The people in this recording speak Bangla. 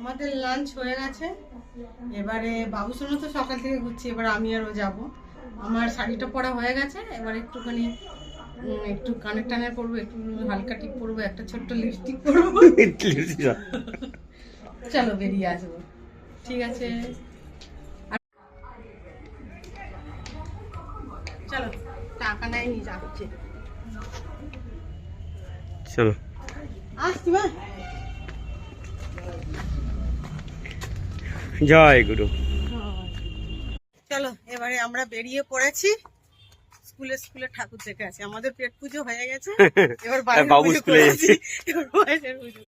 আমাদের লাঞ্চ হয়ে গেছে। এবারে বাবুর সঙ্গে তো সকাল থেকে ঘুরছি, এবার আমি আরও যাব। আমার শাড়িটা পরা হয়ে গেছে, এবার একটুখানি একটু কানের টানের পরবো, একটু হালকা টিপ পরবো, একটা ছোট্ট লিপস্টিক পরবো। চলো বেরিয়ে আসবো, ঠিক আছে? চলো, টাকা নাই নিয়ে যাচ্ছে। চলো আসছি মা। জয় গুরু। চলো এবারে আমরা বেরিয়ে পড়েছি। স্কুলে ঠাকুর দেখে আছি, আমাদের পেট পুজো হয়ে গেছে, এবার বাবু স্কুলে যাচ্ছে। এবার বাইরের পুজো।